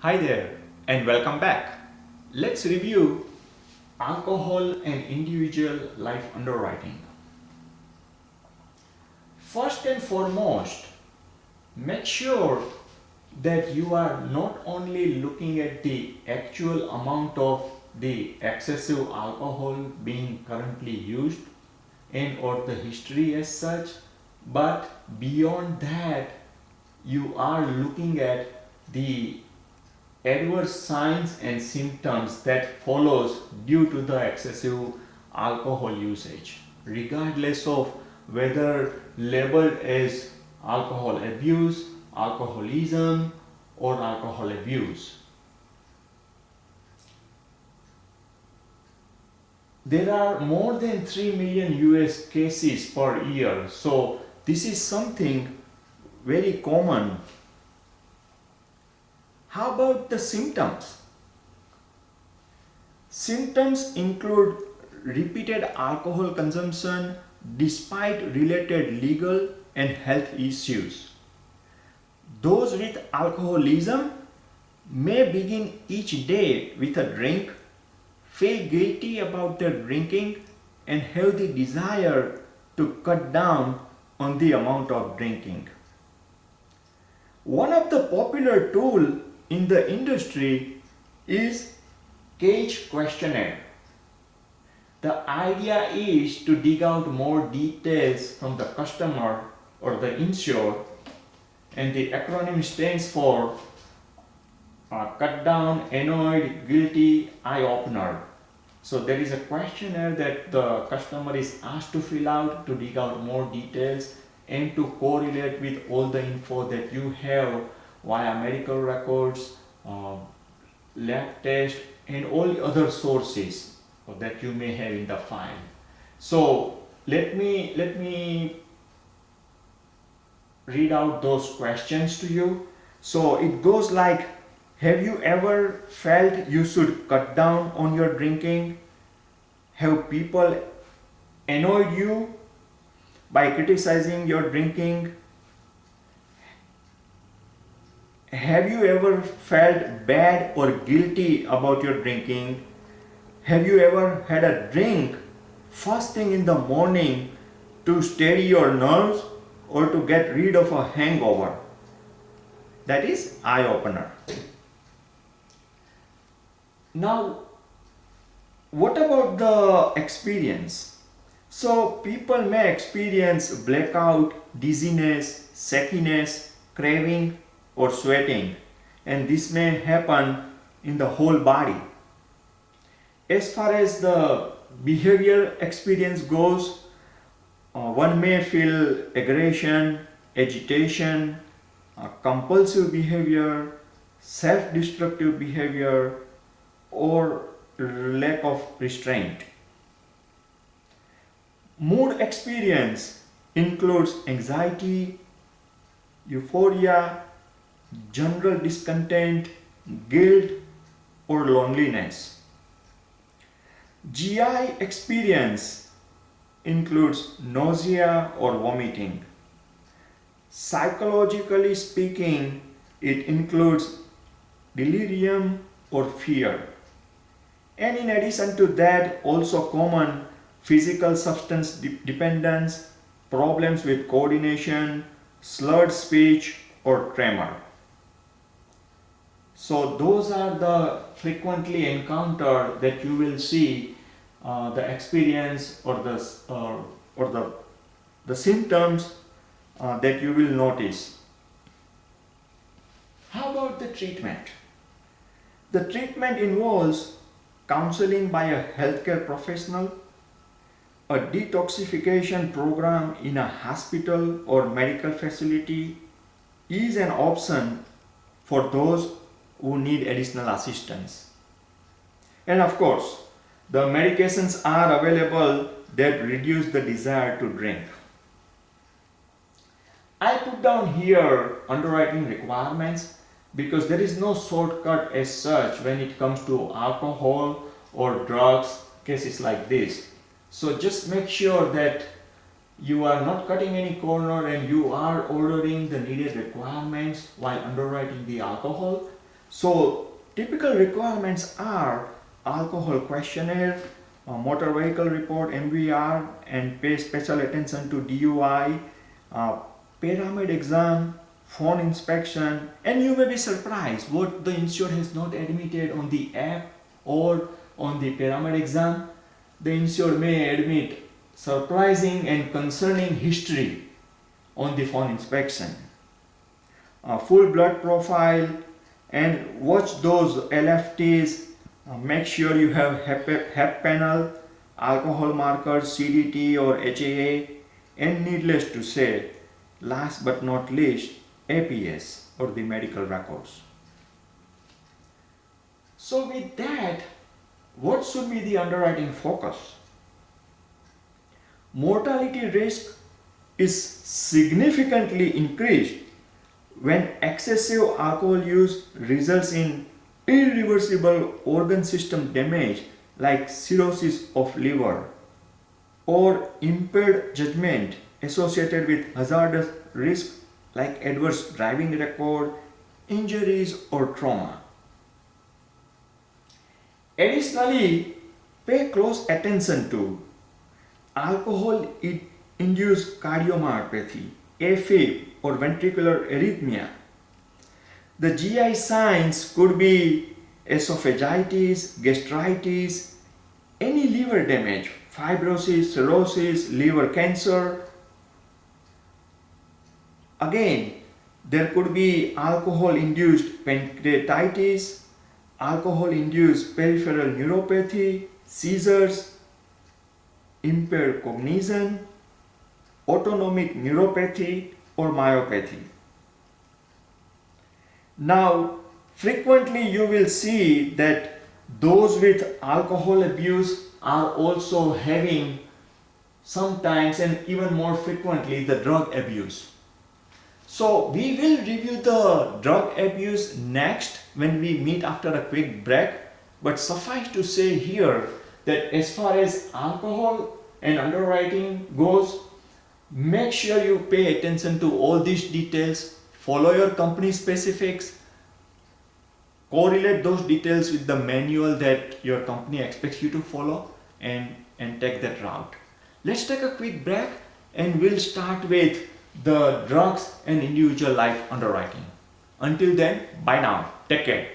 Hi there and welcome back. Let's review alcohol and individual life underwriting. First and foremost, make sure that you are not only looking at the actual amount of the excessive alcohol being currently used and or the history as such, but beyond that you are looking at the adverse signs and symptoms that follows due to the excessive alcohol usage, regardless of whether labeled as alcohol abuse, alcoholism, or alcohol abuse. There are more than 3 million US cases per year, so this is something very common. How about the symptoms? Symptoms include repeated alcohol consumption despite related legal and health issues. Those with alcoholism may begin each day with a drink, feel guilty about their drinking, and have the desire to cut down on the amount of drinking. One of the popular tools in the industry is Cage questionnaire. The idea is to dig out more details from the customer or the insured, and the acronym stands for cut down, annoyed, guilty, eye opener. So there is a questionnaire that the customer is asked to fill out to dig out more details and to correlate with all the info that you have via medical records, lab test, and all other sources that you may have in the file. So let me read out those questions to you. So it goes like, have you ever felt you should cut down on your drinking? Have people annoyed you by criticizing your drinking? Have you ever felt bad or guilty about your drinking? Have you ever had a drink first thing in the morning to steady your nerves or to get rid of a hangover? That is eye opener. Now, what about the experience? So, people may experience blackout, dizziness, shakiness, craving, or sweating, and this may happen in the whole body. As far as the behavior experience goes, one may feel aggression, agitation, compulsive behavior, self destructive behavior, or lack of restraint. Mood experience includes anxiety, euphoria, general discontent, guilt, or loneliness. GI experience includes nausea or vomiting. Psychologically speaking, it includes delirium or fear. And in addition to that, also common physical substance dependence, problems with coordination, slurred speech, or tremor. So those are the frequently encountered that you will see the experience or the symptoms that you will notice. How about the treatment? The treatment involves counseling by a healthcare professional, a detoxification program in a hospital or medical facility is an option for those who need additional assistance. And of course, the medications are available that reduce the desire to drink. I put down here underwriting requirements because there is no shortcut as such when it comes to alcohol or drugs cases like this. So just make sure that you are not cutting any corner and you are ordering the needed requirements while underwriting the alcohol. So typical requirements are alcohol questionnaire, motor vehicle report MVR, and pay special attention to DUI, pyramid exam, phone inspection, and you may be surprised what the insured has not admitted on the app or on the pyramid exam. The insured may admit surprising and concerning history on the phone inspection. Full blood profile, and watch those LFTs. Make sure you have HEP panel, alcohol markers, CDT or HAA, and needless to say, last but not least, APS or the medical records. So with that, what should be the underwriting focus? Mortality risk is significantly increased when excessive alcohol use results in irreversible organ system damage like cirrhosis of liver or impaired judgment associated with hazardous risk like adverse driving record, injuries or trauma. Additionally, pay close attention to alcohol induced cardiomyopathy, AFib or ventricular arrhythmia. The GI signs could be esophagitis, gastritis, any liver damage, fibrosis, cirrhosis, liver cancer. Again, there could be alcohol-induced pancreatitis, alcohol-induced peripheral neuropathy, seizures, impaired cognition, autonomic neuropathy or myopathy. Now, frequently you will see that those with alcohol abuse are also having sometimes and even more frequently the drug abuse. So we will review the drug abuse next when we meet after a quick break, but suffice to say here that as far as alcohol and underwriting goes, make sure you pay attention to all these details, follow your company specifics, correlate those details with the manual that your company expects you to follow and take that route. Let's take a quick break and we'll start with the drugs and individual life underwriting. Until then, bye now. Take care.